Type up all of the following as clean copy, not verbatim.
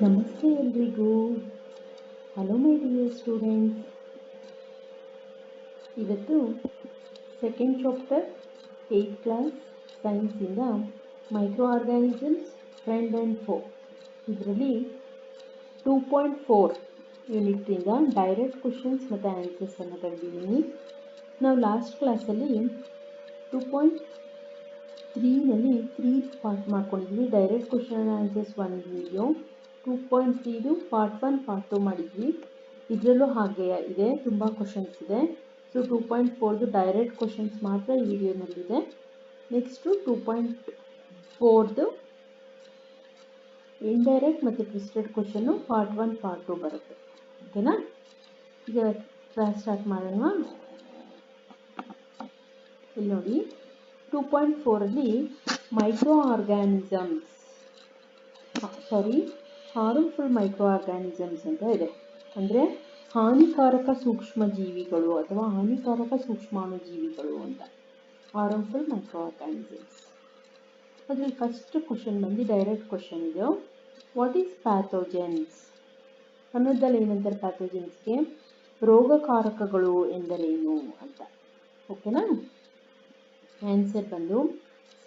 ನಮಸ್ತೆ ಎಲ್ರಿಗೂ. Hello my dear students. ಇವತ್ತು ಸೆಕೆಂಡ್ ಚಾಪ್ಟರ್ 8th ಕ್ಲಾಸ್ ಸೈನ್ಸಿಂದ micro organisms friend and foe ಇದರಲ್ಲಿ 2.4 ಯೂನಿಟಿಂದ ಡೈರೆಕ್ಟ್ ಕ್ವಶನ್ಸ್ ಮತ್ತು ಆನ್ಸರ್ಸನ್ನು ಕರೆದಿದ್ದೀನಿ. ನಾವು ಲಾಸ್ಟ್ ಕ್ಲಾಸಲ್ಲಿ 2.3ನಲ್ಲಿ 3 ಪಾರ್ಟ್ ಮಾಡ್ಕೊಂಡಿದ್ವಿ. Direct question and answers 1 video, 2.3 part 1 part 2 ಮಾಡಿದ್ವಿ. ಇದರಲ್ಲೂ ಹಾಗೆ ಇದೆ, ತುಂಬ ಕ್ವಶನ್ಸ್ ಇದೆ. ಸೊ 2.4ದು ಡೈರೆಕ್ಟ್ ಕ್ವಶನ್ಸ್ ಮಾತ್ರ ಈ ವಿಡಿಯೋನಲ್ಲಿದೆ. ನೆಕ್ಸ್ಟು 2.4ದು ಇಂಡೈರೆಕ್ಟ್ ಮತ್ತು ಟ್ವಿಸ್ಟೆಡ್ ಕ್ವಶನ್ನು ಪಾರ್ಟ್ 1 ಪಾರ್ಟ್ 2 ಬರುತ್ತೆ. ಓಕೆನಾ? ಈಗ ಕ್ಲಾಸ್ ಸ್ಟಾರ್ಟ್ ಮಾಡೋಣ. ಇಲ್ಲಿ ನೋಡಿ, 2.4ಅಲ್ಲಿ micro organisms harmful micro organisms ಅಂತ ಇದೆ. ಅಂದರೆ ಹಾನಿಕಾರಕ ಸೂಕ್ಷ್ಮಜೀವಿಗಳು ಅಥವಾ ಹಾನಿಕಾರಕ ಸೂಕ್ಷ್ಮಾಣುಜೀವಿಗಳು ಅಂತ. Harmful micro organisms. ಅದರಲ್ಲಿ ಫಸ್ಟ್ ಕ್ವಶನ್ ಬಂದು ಡೈರೆಕ್ಟ್ ಕ್ವಶನ್ ಇದು. What is pathogens? ಕನ್ನಡದಲ್ಲಿ ಏನಂತಾರೆ ಪ್ಯಾಥೋಜೆನ್ಸ್ಗೆ? ರೋಗಕಾರಕಗಳು ಎಂದರೇನು ಅಂತ. ಓಕೆನಾ? ಆನ್ಸರ್ ಬಂದು,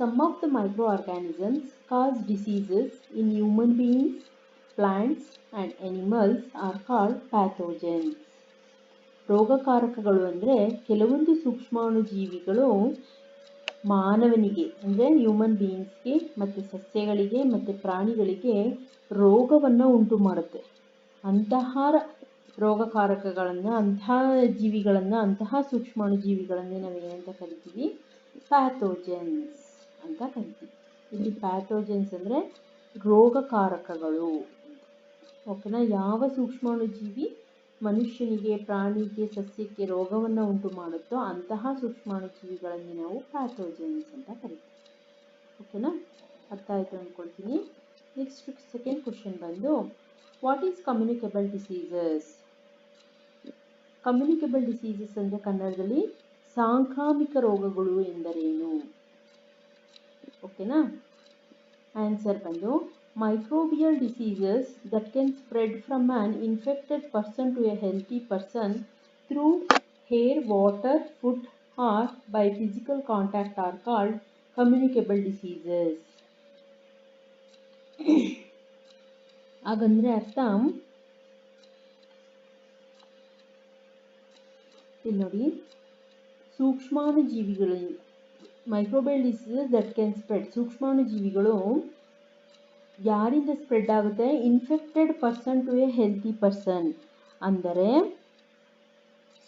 some of the micro organisms cause diseases in human beings, plants and animals are called pathogens. ರೋಗಕಾರಕಗಳು ಅಂದರೆ ಕೆಲವೊಂದು ಸೂಕ್ಷ್ಮಾಣುಜೀವಿಗಳು ಮಾನವನಿಗೆ ಅಂದರೆ ಹ್ಯೂಮನ್ ಬೀಯಿಂಗ್ಸ್ಗೆ ಮತ್ತು ಸಸ್ಯಗಳಿಗೆ ಮತ್ತು ಪ್ರಾಣಿಗಳಿಗೆ ರೋಗವನ್ನು ಉಂಟು ಮಾಡುತ್ತೆ. ಅಂತಹ ರೋಗಕಾರಕಗಳನ್ನು, ಅಂತಹ ಜೀವಿಗಳನ್ನು, ಅಂತಹ ಸೂಕ್ಷ್ಮಾಣುಜೀವಿಗಳನ್ನೇ ನಾವೇನಂತ ಕರಿತೀವಿ? ಪ್ಯಾಥೋಜೆನ್ಸ್ ಅಂತ ಕರಿತೀವಿ. ಇಲ್ಲಿ ಪ್ಯಾಥೋಜೆನ್ಸ್ ಅಂದರೆ ರೋಗಕಾರಕಗಳು. ಓಕೆನಾ? ಯಾವ ಸೂಕ್ಷ್ಮಾಣುಜೀವಿ ಮನುಷ್ಯನಿಗೆ, ಪ್ರಾಣಿಗೆ, ಸಸ್ಯಕ್ಕೆ ರೋಗವನ್ನು ಉಂಟು ಮಾಡುತ್ತೋ ಅಂತಹ ಸೂಕ್ಷ್ಮಾಣುಜೀವಿಗಳನ್ನು ನಾವು ಪ್ಯಾಥೋಜೆನ್ಸ್ ಅಂತ ಕರಿತೀವಿ. ಓಕೆನಾ? ಅರ್ಥ ಆಯಿತು ಅಂದ್ಕೊಳ್ತೀನಿ. ನೆಕ್ಸ್ಟ್ ಸೆಕೆಂಡ್ ಕ್ವಶನ್ ಬಂದು, what is communicable diseases? Communicable diseases ಅಂದರೆ ಕನ್ನಡದಲ್ಲಿ ಸಾಂಕ್ರಾಮಿಕ ರೋಗಗಳು ಎಂದರೇನು? ಓಕೆನಾ? ಆನ್ಸರ್ ಬಂದು, microbial diseases that can spread from an infected person to a healthy person through air, water, food or by physical contact are called communicable diseases. ಹಾಗಂದ್ರೆ ಅರ್ಥ, ಇಲ್ಲಿ ನೋಡಿ, ಸೂಕ್ಷ್ಮಾಣುಜೀವಿಗಳು microbial diseases that can spread, ಸೂಕ್ಷ್ಮಾಣುಜೀವಿಗಳು ಯಾರಿಂದ spread ಆಗುತ್ತೆ? Infected person to a healthy person. ಅಂದರೆ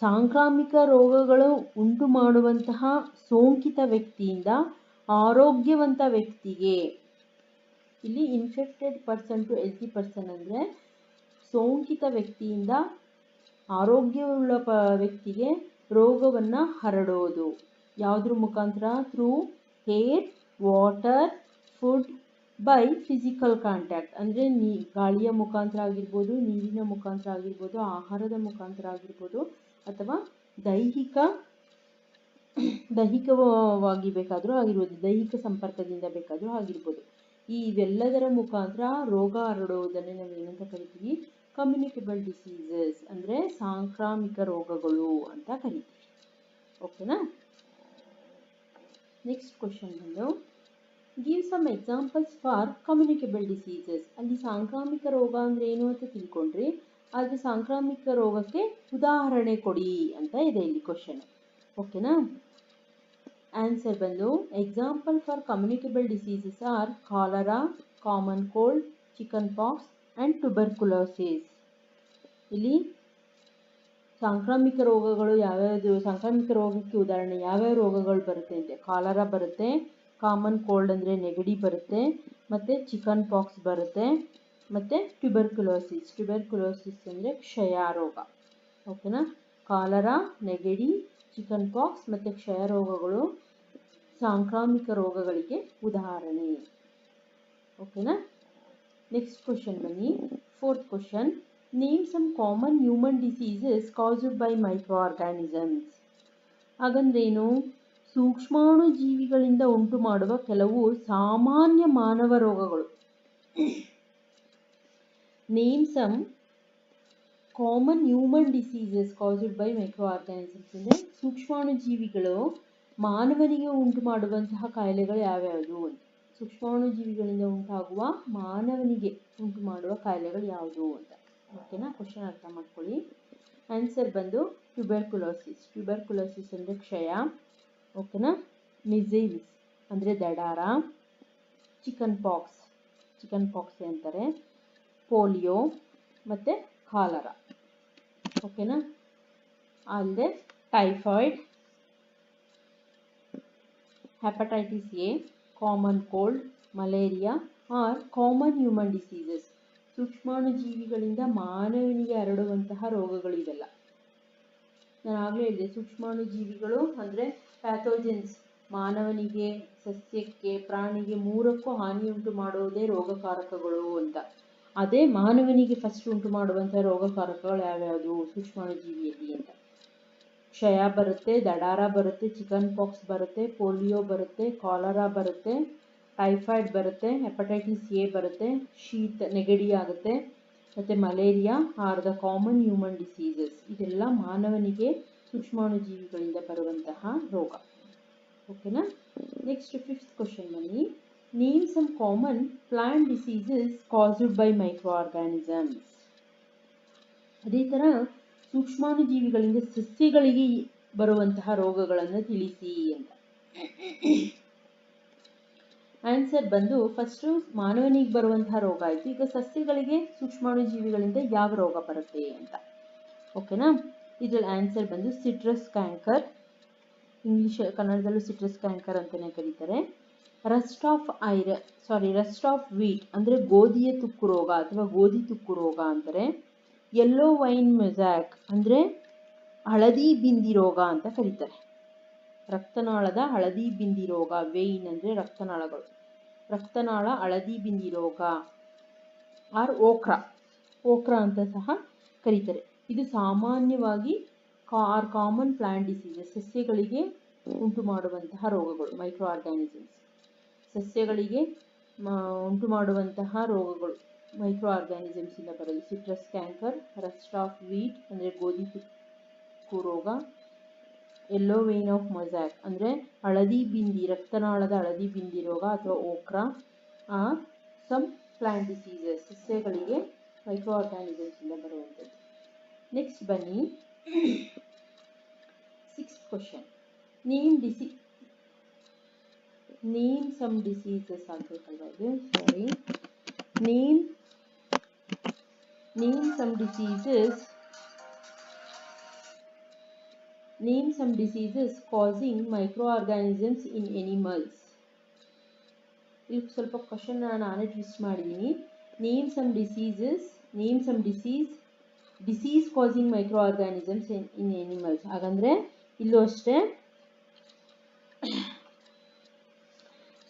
ಸಾಂಕ್ರಾಮಿಕ ರೋಗಗಳು ಉಂಟು ಮಾಡುವಂತಹ ಸೋಂಕಿತ ವ್ಯಕ್ತಿಯಿಂದ ಆರೋಗ್ಯವಂತ ವ್ಯಕ್ತಿಗೆ. ಇಲ್ಲಿ infected person to healthy person ಅಂದರೆ ಸೋಂಕಿತ ವ್ಯಕ್ತಿಯಿಂದ ಆರೋಗ್ಯವುಳ್ಳ ವ್ಯಕ್ತಿಗೆ ರೋಗವನ್ನು ಹರಡೋದು. ಯಾವುದ್ರ ಮುಖಾಂತರ? Through air, water, food, by physical contact. ಅಂದರೆ ಗಾಳಿಯ ಮುಖಾಂತರ ಆಗಿರ್ಬೋದು, ನೀರಿನ ಮುಖಾಂತರ ಆಗಿರ್ಬೋದು, ಆಹಾರದ ಮುಖಾಂತರ ಆಗಿರ್ಬೋದು, ಅಥವಾ ದೈಹಿಕವಾಗಿ ಬೇಕಾದರೂ ಆಗಿರ್ಬೋದು, ದೈಹಿಕ ಸಂಪರ್ಕದಿಂದ ಬೇಕಾದರೂ ಆಗಿರ್ಬೋದು. ಇವೆಲ್ಲದರ ಮುಖಾಂತರ ರೋಗ ಹರಡುವುದನ್ನೇ ನಾವು ಏನಂತ ಕರಿತೀವಿ? ಕಮ್ಯುನಿಕೇಬಲ್ ಡಿಸೀಸಸ್ ಅಂದರೆ ಸಾಂಕ್ರಾಮಿಕ ರೋಗಗಳು ಅಂತ ಕರಿತೀವಿ. ಓಕೆನಾ? ನೆಕ್ಸ್ಟ್ ಕ್ವಶನ್ ಬಂದು, give some examples for communicable diseases. ಅಲ್ಲಿ ಸಾಂಕ್ರಾಮಿಕ ರೋಗ ಅಂದರೆ ಏನು ಅಂತ ತಿಳ್ಕೊಂಡ್ರಿ, ಆದರೆ ಸಾಂಕ್ರಾಮಿಕ ರೋಗಕ್ಕೆ ಉದಾಹರಣೆ ಕೊಡಿ ಅಂತ ಇದೆ ಇಲ್ಲಿ ಕ್ವಶನ್. ಓಕೆನಾ? ಆನ್ಸರ್ ಬಂದು, example for communicable diseases R cholera, common cold, chicken pox and tuberculosis. ಇಲ್ಲಿ ಸಾಂಕ್ರಾಮಿಕ ರೋಗಗಳು ಯಾವ್ಯಾವುದು? ಸಾಂಕ್ರಾಮಿಕ ರೋಗಕ್ಕೆ ಉದಾಹರಣೆ ಯಾವ್ಯಾವ ರೋಗಗಳು ಬರುತ್ತೆ ಅಂದರೆ ಕಾಲರಾ ಬರುತ್ತೆ, ಕಾಮನ್ ಕೋಲ್ಡ್ ಅಂದರೆ ನೆಗಡಿ ಬರುತ್ತೆ, ಮತ್ತು ಚಿಕನ್ ಪಾಕ್ಸ್ ಬರುತ್ತೆ, ಮತ್ತು ಟ್ಯುಬರ್ಕುಲೋಸಿಸ್ ಅಂದರೆ ಕ್ಷಯ ರೋಗ. ಓಕೆನಾ? ಕಾಲರಾ, ನೆಗಡಿ, ಚಿಕನ್ ಪಾಕ್ಸ್ ಮತ್ತು ಕ್ಷಯ ರೋಗಗಳು ಸಾಂಕ್ರಾಮಿಕ ರೋಗಗಳಿಗೆ ಉದಾಹರಣೆ. ಓಕೆನಾ? ನೆಕ್ಸ್ಟ್ ಕ್ವಶನ್ ಬನ್ನಿ, fourth question. Name some common human diseases caused by micro organisms. ಹಾಗಂದ್ರೇನು? ಸೂಕ್ಷ್ಮಾಣುಜೀವಿಗಳಿಂದ ಉಂಟು ಮಾಡುವ ಕೆಲವು ಸಾಮಾನ್ಯ ಮಾನವ ರೋಗಗಳು. Name some common human diseases caused by micro organisms. ಅಂದರೆ ಸೂಕ್ಷ್ಮಾಣುಜೀವಿಗಳು ಮಾನವನಿಗೆ ಉಂಟು ಮಾಡುವಂತಹ ಕಾಯಿಲೆಗಳು ಯಾವ್ಯಾವುದು ಅಂತ. ಸೂಕ್ಷ್ಮಾಣುಜೀವಿಗಳಿಂದ ಉಂಟಾಗುವ ಮಾನವನಿಗೆ ಉಂಟು ಮಾಡುವ ಕಾಯಿಲೆಗಳು ಯಾವುದು ಅಂತ. ಓಕೆನಾ? ಕ್ವಶನ್ ಅರ್ಥ ಮಾಡ್ಕೊಳ್ಳಿ. ಆನ್ಸರ್ ಬಂದು ಟ್ಯೂಬರ್ಕುಲೋಸಿಸ್. ಟ್ಯೂಬರ್ಕುಲೋಸಿಸ್ ಅಂದರೆ ಕ್ಷಯ. ಓಕೆನಾ? ಮಿಸಿಲ್ಸ್ ಅಂದರೆ ದಡಾರ. ಚಿಕನ್ ಪಾಕ್ಸ್ ಅಂತಾರೆ. ಪೋಲಿಯೋ ಮತ್ತು ಕಾಲರ. ಓಕೆನಾ? ಅಲ್ಲದೆ typhoid, hepatitis A, common cold, malaria are common human diseases. ಸೂಕ್ಷ್ಮಾಣುಜೀವಿಗಳಿಂದ ಮಾನವನಿಗೆ ಹರಡುವಂತಹ ರೋಗಗಳು ಇವೆಲ್ಲ. ನಾನು ಆಗಲೇ ಹೇಳಿದೆ, ಸೂಕ್ಷ್ಮಾಣುಜೀವಿಗಳು ಅಂದರೆ ಪ್ಯಾಥೋಜನ್ಸ್, ಮಾನವನಿಗೆ, ಸಸ್ಯಕ್ಕೆ, ಪ್ರಾಣಿಗೆ ಮೂರಕ್ಕೂ ಹಾನಿಯುಂಟು ಮಾಡುವುದೇ ರೋಗಕಾರಕಗಳು ಅಂತ. ಅದೇ ಮಾನವನಿಗೆ ಫಸ್ಟ್ ಉಂಟು ಮಾಡುವಂಥ ರೋಗಕಾರಕಗಳು ಯಾವ್ಯಾವುದು ಸೂಕ್ಷ್ಮಾಣುಜೀವಿಯಲ್ಲಿ ಅಂತ. ಕ್ಷಯ ಬರುತ್ತೆ, ದಡಾರ ಬರುತ್ತೆ, ಚಿಕನ್ ಪಾಕ್ಸ್ ಬರುತ್ತೆ, ಪೋಲಿಯೋ ಬರುತ್ತೆ, ಕಾಲರಾ ಬರುತ್ತೆ, ಟೈಫಾಯ್ಡ್ ಬರುತ್ತೆ, ಹೆಪಟೈಟಿಸ್ ಎ ಬರುತ್ತೆ, ನೆಗಡಿ ಆಗುತ್ತೆ, ಮತ್ತು malaria are the common human diseases. ಇದೆಲ್ಲ ಮಾನವನಿಗೆ ಸೂಕ್ಷ್ಮಾಣುಜೀವಿಗಳಿಂದ ಬರುವಂತಹ ರೋಗ. ಓಕೆನಾ? ನೆಕ್ಸ್ಟ್ 5th ಕ್ವಶನ್ ಬನ್ನಿ. Name some common plant diseases caused by micro organisms. ಅದೇ ಥರ ಸೂಕ್ಷ್ಮಾಣುಜೀವಿಗಳಿಂದ ಸಸ್ಯಗಳಿಗೆ ಬರುವಂತಹ ರೋಗಗಳನ್ನು ತಿಳಿಸಿ ಅಂತ. ಆನ್ಸರ್ ಬಂದು ಫಸ್ಟು ಮಾನವನಿಗೆ ಬರುವಂತಹ ರೋಗ ಆಯಿತು. ಈಗ ಸಸ್ಯಗಳಿಗೆ ಸೂಕ್ಷ್ಮಾಣುಜೀವಿಗಳಿಂದ ಯಾವ ರೋಗ ಬರುತ್ತೆ ಅಂತ. ಓಕೆನಾ? ಇದರಲ್ಲಿ ಆನ್ಸರ್ ಬಂದು ಸಿಟ್ರಸ್ ಕ್ಯಾಂಕರ್, ಕನ್ನಡದಲ್ಲೂ ಸಿಟ್ರಸ್ ಕ್ಯಾಂಕರ್ ಅಂತಲೇ ಕರೀತಾರೆ. ರಸ್ಟ್ ಆಫ್ ವೀಟ್ ಅಂದರೆ ಗೋಧಿಯ ತುಕ್ಕು ರೋಗ ಅಥವಾ ಗೋಧಿ ತುಕ್ಕು ರೋಗ ಅಂತಾರೆ. ಯೆಲ್ಲೋ ವೈನ್ ಮೊಸಾಕ್ ಅಂದರೆ ಹಳದಿ ಬಿಂದಿ ರೋಗ ಅಂತ ಕರೀತಾರೆ. ರಕ್ತನಾಳದ ಹಳದಿ ಬಿಂದಿ ರೋಗ, ವೇಯ್ನ್ ಅಂದರೆ ರಕ್ತನಾಳಗಳು, ರಕ್ತನಾಳ ಹಳದಿ ಬಿಂದಿ ರೋಗ ಆರ್ ಓಕ್ರಾ ಅಂತ ಸಹ ಕರೀತಾರೆ. ಇದು ಸಾಮಾನ್ಯವಾಗಿ ಕಾಮನ್ ಪ್ಲಾಂಟ್ ಡಿಸೀಸಸ್, ಸಸ್ಯಗಳಿಗೆ ಉಂಟು ಮಾಡುವಂತಹ ರೋಗಗಳು. ಮೈಕ್ರೋ ಆರ್ಗಾನಿಸಮ್ಸ್ ಸಸ್ಯಗಳಿಗೆ ಉಂಟು ಮಾಡುವಂತಹ ರೋಗಗಳು ಮೈಕ್ರೋ ಆರ್ಗಾನಿಸಮ್ಸಿಂದ ಬರೋದು. Citrus canker, rust of wheat ಅಂದರೆ ಗೋಧಿ ತುಕ್ಕು ರೋಗ, ಯೆಲ್ಲೋ ವೇನ್ ಆಫ್ ಮೊಸಾಕ್ ಅಂದರೆ ಹಳದಿ ಬಿಂದಿ, ರಕ್ತನಾಳದ ಹಳದಿ ಬಿಂದಿ ರೋಗ ಅಥವಾ okra are some plant diseases, ಸಸ್ಯಗಳಿಗೆ ಮೈಕ್ರೋ ಆರ್ಗಾನಿಸಮ್ಸಿಂದ ಬರುವಂಥದ್ದು. ನೆಕ್ಸ್ಟ್ ಬನ್ನಿ 6th question. Name some diseases ಆಗಬೇಕಲ್ವ ಇದು, sorry. Name some diseases causing microorganisms in animals. ಇಲ್ಲಿ ಸ್ವಲ್ಪ ಕ್ವಶನ್ ನಾನೇ ಟ್ವಿಸ್ಟ್ ಮಾಡಿದ್ದೀನಿ. ನೇಮ್ ಸಮ್ ಡಿಸೀಸ್ ಕಾಸಿಂಗ್ ಮೈಕ್ರೋಆರ್ಗಾನಿಸಮ್ಸ್ ಇನ್ ಎನಿಮಲ್ಸ್. ಹಾಗಂದ್ರೆ ಇಲ್ಲೂ ಅಷ್ಟೇ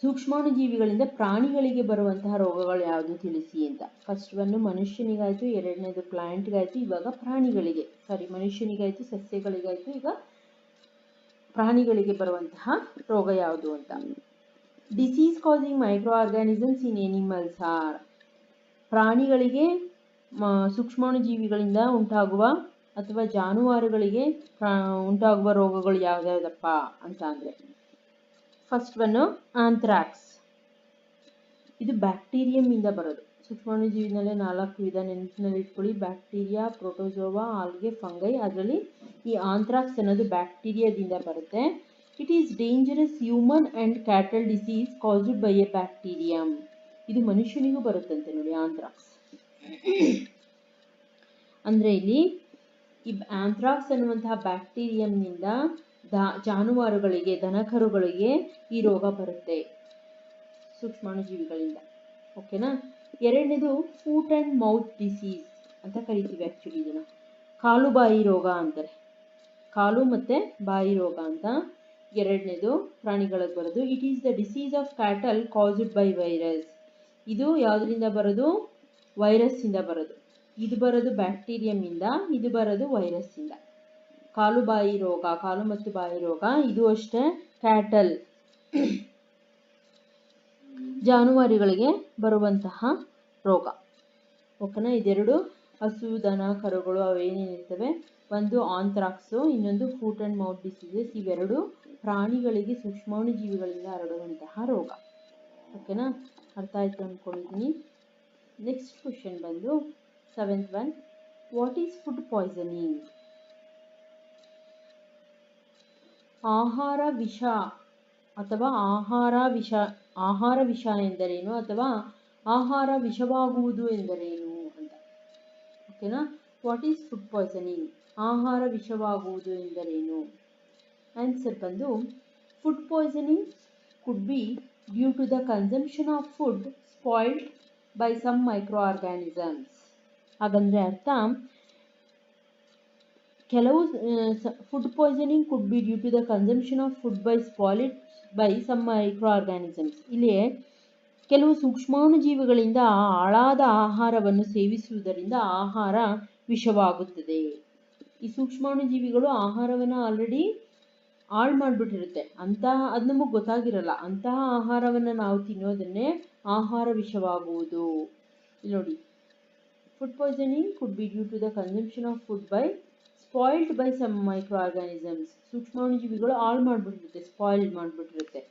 ಸೂಕ್ಷ್ಮಾಣುಜೀವಿಗಳಿಂದ ಪ್ರಾಣಿಗಳಿಗೆ ಬರುವಂತಹ ರೋಗಗಳು ಯಾವುದು ತಿಳಿಸಿ ಅಂತ. ಫಸ್ಟ್ ಒಂದು ಮನುಷ್ಯನಿಗಾಯಿತು, ಎರಡನೇದು ಪ್ಲಾಂಟ್ಗಾಯಿತು, ಇವಾಗ ಮನುಷ್ಯನಿಗಾಯಿತು, ಸಸ್ಯಗಳಿಗಾಯಿತು, ಈಗ ಪ್ರಾಣಿಗಳಿಗೆ ಬರುವಂತಹ ರೋಗ ಯಾವುದು ಅಂತ. Disease causing micro organisms in animals are. ಪ್ರಾಣಿಗಳಿಗೆ ಸೂಕ್ಷ್ಮಾಣುಜೀವಿಗಳಿಂದ ಉಂಟಾಗುವ ಅಥವಾ ಜಾನುವಾರುಗಳಿಗೆ ಉಂಟಾಗುವ ರೋಗಗಳು ಯಾವ್ಯಾವುದಪ್ಪ ಅಂತ ಅಂದರೆ, ಫಸ್ಟ್ ಒನ್ ಆಂಥ್ರಾಕ್ಸ್. ಇದು ಬ್ಯಾಕ್ಟೀರಿಯಂ ಇಂದ ಬರೋದು. ಸೂಕ್ಷ್ಮಾಣುಜೀವಿನಲ್ಲೇ 4 ವಿಧ ನೆನಪಿನಲ್ಲಿ ಇಟ್ಕೊಳ್ಳಿ: ಬ್ಯಾಕ್ಟೀರಿಯಾ, ಪ್ರೋಟೋಜೋವಾ, ಆಲ್ಗೆ, ಫಂಗೈ. ಅದರಲ್ಲಿ ಈ ಆಂಥ್ರಾಕ್ಸ್ ಅನ್ನೋದು ಬ್ಯಾಕ್ಟೀರಿಯಾದಿಂದ ಬರುತ್ತೆ. It is dangerous human and cattle disease caused by A bacterium. ಇದು ಮನುಷ್ಯನಿಗೂ ಬರುತ್ತಂತೆ ನೋಡಿ ಆಂಥ್ರಾಕ್ಸ್. ಅಂದರೆ ಇಲ್ಲಿ ಈ ಆಂಥ್ರಾಕ್ಸ್ ಅನ್ನುವಂತಹ ಬ್ಯಾಕ್ಟೀರಿಯಂನಿಂದ ಜಾನುವಾರುಗಳಿಗೆ, ದನಕರುಗಳಿಗೆ ಈ ರೋಗ ಬರುತ್ತೆ ಸೂಕ್ಷ್ಮಾಣುಜೀವಿಗಳಿಂದ. ಓಕೆನಾ? ಎರಡನೇದು ಫೂಟ್ ಆ್ಯಂಡ್ ಮೌತ್ ಡಿಸೀಸ್ ಅಂತ ಕರಿತೀವಿ. ಆ್ಯಕ್ಚುಲಿ ಇದನ್ನು ಕಾಲು ಬಾಯಿ ರೋಗ ಅಂತಾರೆ. ಕಾಲು ಮತ್ತು ಬಾಯಿ ರೋಗ ಅಂತ ಎರಡನೇದು ಪ್ರಾಣಿಗಳಿಗೆ ಬರೋದು. It is the disease of cattle caused by virus. ಇದು ಯಾವುದರಿಂದ ಬರೋದು? ವೈರಸ್ಸಿಂದ ಬರೋದು. ಇದು ಬರೋದು ಬ್ಯಾಕ್ಟೀರಿಯಂನಿಂದ, ಇದು ಬರೋದು ವೈರಸ್ಸಿಂದ. ಕಾಲು ಮತ್ತು ಬಾಯಿ ರೋಗ ಇದು ಅಷ್ಟೇ ಕ್ಯಾಟಲ್ ಜಾನುವಾರುಗಳಿಗೆ ಬರುವಂತಹ ರೋಗ. ಓಕೆನಾ. ಇದೆರಡು ಹಸು ದನ ಕರುಗಳು ಅವೇನೇನಿರ್ತವೆ, ಒಂದು ಆಂಥ್ರಾಕ್ಸು, ಇನ್ನೊಂದು ಫೂಟ್ ಆ್ಯಂಡ್ ಮೌತ್ ಡಿಸೀಸಸ್. ಇವೆರಡು ಪ್ರಾಣಿಗಳಿಗೆ ಸೂಕ್ಷ್ಮಾಣುಜೀವಿಗಳಿಂದ ಹರಡುವಂತಹ ರೋಗ. ಓಕೆನಾ, ಅರ್ಥ ಆಯಿತು ಅಂದ್ಕೊಂಡಿದ್ದೀನಿ. ನೆಕ್ಸ್ಟ್ ಕ್ವೆಶನ್ ಬಂದು 7th one. What is food poisoning? ಆಹಾರ ವಿಷ ಅಥವಾ ಆಹಾರ ವಿಷ ಎಂದರೇನು ಅಥವಾ ಆಹಾರ ವಿಷವಾಗುವುದು ಎಂದರೇನು ಅಂತ. ಓಕೆನಾ. What is food poisoning? ಆಹಾರ ವಿಷವಾಗುವುದು ಎಂದರೇನು? ಆನ್ಸರ್ ಬಂದು food poisoning could be due to the consumption of food spoiled by some micro organisms. ಹಾಗಂದ್ರೆ ಅರ್ಥ, ಕೆಲವು food poisoning could be due to the consumption of food spoiled by some micro organisms. ಇಲ್ಲಿ ಕೆಲವು ಸೂಕ್ಷ್ಮಾಣುಜೀವಿಗಳಿಂದ ಹಾಳಾದ ಆಹಾರವನ್ನು ಸೇವಿಸುವುದರಿಂದ ಆಹಾರ ವಿಷವಾಗುತ್ತದೆ. ಈ ಸೂಕ್ಷ್ಮಾಣುಜೀವಿಗಳು ಆಹಾರವನ್ನು ಆಲ್ರೆಡಿ ಹಾಳು ಮಾಡಿಬಿಟ್ಟಿರುತ್ತೆ, ಅದು ನಮಗೆ ಗೊತ್ತಾಗಿರಲ್ಲ. ಅಂತಹ ಆಹಾರವನ್ನು ನಾವು ತಿನ್ನೋದನ್ನೇ ಆಹಾರ ವಿಷವಾಗುವುದು. ಇಲ್ಲಿ ನೋಡಿ, food poisoning could be due to the consumption of food spoiled by some micro organisms. ಸೂಕ್ಷ್ಮಾಣುಜೀವಿಗಳು ಹಾಳು ಮಾಡಿಬಿಟ್ಟಿರುತ್ತೆ, ಸ್ಪಾಯ್ಲ್ಡ್ ಮಾಡಿಬಿಟ್ಟಿರುತ್ತೆ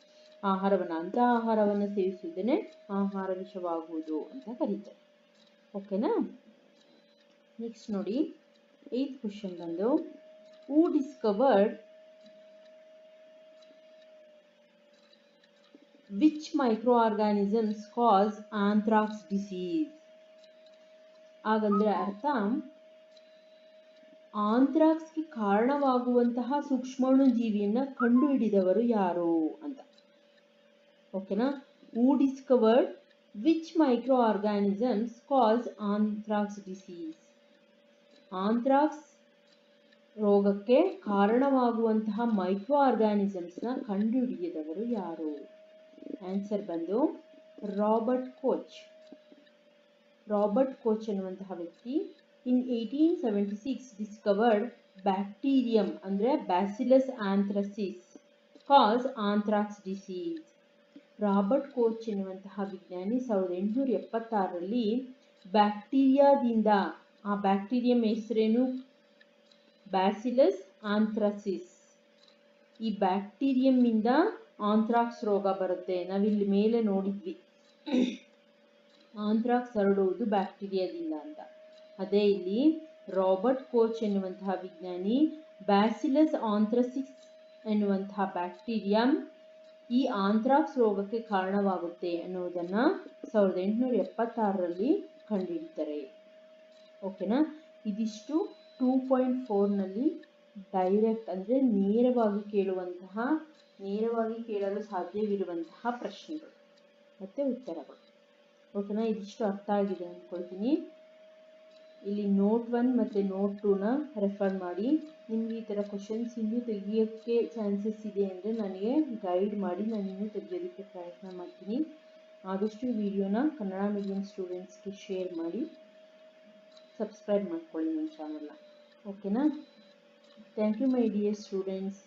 ಆಹಾರವನ್ನು. ಅಂತಹ ಆಹಾರವನ್ನು ಸೇವಿಸುವುದನ್ನೇ ಆಹಾರ ವಿಷವಾಗುವುದು ಅಂತ ಕರೀತಾರೆ. ಓಕೆನಾ. ನೆಕ್ಸ್ಟ್ ನೋಡಿ, 8th ಕ್ವೆಶನ್ ಬಂದು who discovered which micro organisms cause anthrax disease? ಹಾಗಂದ್ರೆ ಅರ್ಥ, ಆಂಥ್ರಾಕ್ಸ್ಗೆ ಕಾರಣವಾಗುವಂತಹ ಸೂಕ್ಷ್ಮಾಣುಜೀವಿಯನ್ನ ಕಂಡುಹಿಡಿದವರು ಯಾರು ಅಂತ. ಓಕೆನಾ. Who discovered which micro organisms cause anthrax disease? Anthrax ರೋಗಕ್ಕೆ ಕಾರಣವಾಗುವಂತಹ ಮೈಕ್ರೋ ಆರ್ಗ್ಯಾನಿಸಮ್ಸ್ನ ಕಂಡುಹಿಡಿದವರು ಯಾರು? ಆನ್ಸರ್ ಬಂದು ರಾಬರ್ಟ್ ಕೋಚ್. ರಾಬರ್ಟ್ ಕೋಚ್ ಅನ್ನುವಂತಹ ವ್ಯಕ್ತಿ ಇನ್ 1876 ಡಿಸ್ಕವರ್ಡ್ ಬ್ಯಾಕ್ಟೀರಿಯಂ ಅಂದರೆ ಬ್ಯಾಸಿಲಸ್ ಆಂಥ್ರಸಿಸ್ ಕಾಸ್ ಆಂಥ್ರಾಕ್ಸ್ ಡಿಸೀಸ್. ರಾಬರ್ಟ್ ಕೋಚ್ ಎನ್ನುವಂತಹ ವಿಜ್ಞಾನಿ 1876ರಲ್ಲಿ ಬ್ಯಾಕ್ಟೀರಿಯಾದಿಂದ, ಆ ಬ್ಯಾಕ್ಟೀರಿಯಂ ಹೆಸರೇನು? ಬ್ಯಾಸಿಲಸ್ ಆಂಥ್ರಸಿಸ್. ಈ ಬ್ಯಾಕ್ಟೀರಿಯಂ ಇಂದ ಆಂಥ್ರಾಕ್ಸ್ ರೋಗ ಬರುತ್ತೆ. ನಾವಿಲ್ಲಿ ಮೇಲೆ ನೋಡಿದ್ವಿ ಆಂಥ್ರಾಕ್ಸ್ ಹರಡುವುದು ಬ್ಯಾಕ್ಟೀರಿಯಾದಿಂದ ಅಂತ. ಅದೇ ಇಲ್ಲಿ ರಾಬರ್ಟ್ ಕೋಚ್ ಎನ್ನುವಂತಹ ವಿಜ್ಞಾನಿ ಬ್ಯಾಸಿಲಸ್ ಆಂಥ್ರಸಿಸ್ ಎನ್ನುವಂತಹ ಬ್ಯಾಕ್ಟೀರಿಯಂ ಈ ಆಂಥ್ರಾಕ್ಸ್ ರೋಗಕ್ಕೆ ಕಾರಣವಾಗುತ್ತೆ ಅನ್ನೋದನ್ನ 1876ರಲ್ಲಿ ಕಂಡುಹಿಡಿತಾರೆ. ಓಕೆನಾ. ಇದಿಷ್ಟು 2.4ನಲ್ಲಿ ಡೈರೆಕ್ಟ್ ಅಂದರೆ ನೇರವಾಗಿ ಕೇಳಲು ಸಾಧ್ಯವಿರುವಂತಹ ಪ್ರಶ್ನೆಗಳು ಮತ್ತು ಉತ್ತರಗಳು. ಓಕೆನಾ. ಇದಿಷ್ಟು ಅರ್ಥ ಆಗಿದೆ ಅಂದ್ಕೊಳ್ತೀನಿ. ಇಲ್ಲಿ ನೋಟ್ 1 ಮತ್ತು ನೋಟ್ 2ನ ರೆಫರ್ ಮಾಡಿ. ನಿಮ್ಗೆ ಈ ಥರ ಕ್ವಶನ್ಸ್ ಇನ್ನೂ ತೆಗಿಯೋಕ್ಕೆ ಚಾನ್ಸಸ್ ಇದೆ ಅಂದರೆ ನನಗೆ ಗೈಡ್ ಮಾಡಿ, ನಾನು ಇನ್ನೂ ತೆಗಿಯೋದಕ್ಕೆ ಪ್ರಯತ್ನ ಮಾಡ್ತೀನಿ. ಆದಷ್ಟು ಈ ವಿಡಿಯೋನ ಕನ್ನಡ ಮೀಡಿಯಂ ಸ್ಟೂಡೆಂಟ್ಸ್ಗೆ ಶೇರ್ ಮಾಡಿ, ಸಬ್ಸ್ಕ್ರೈಬ್ ಮಾಡ್ಕೊಳ್ಳಿ ನನ್ನ ಚಾನಲ್ನ. ಓಕೆನಾ. Thank you my dear students.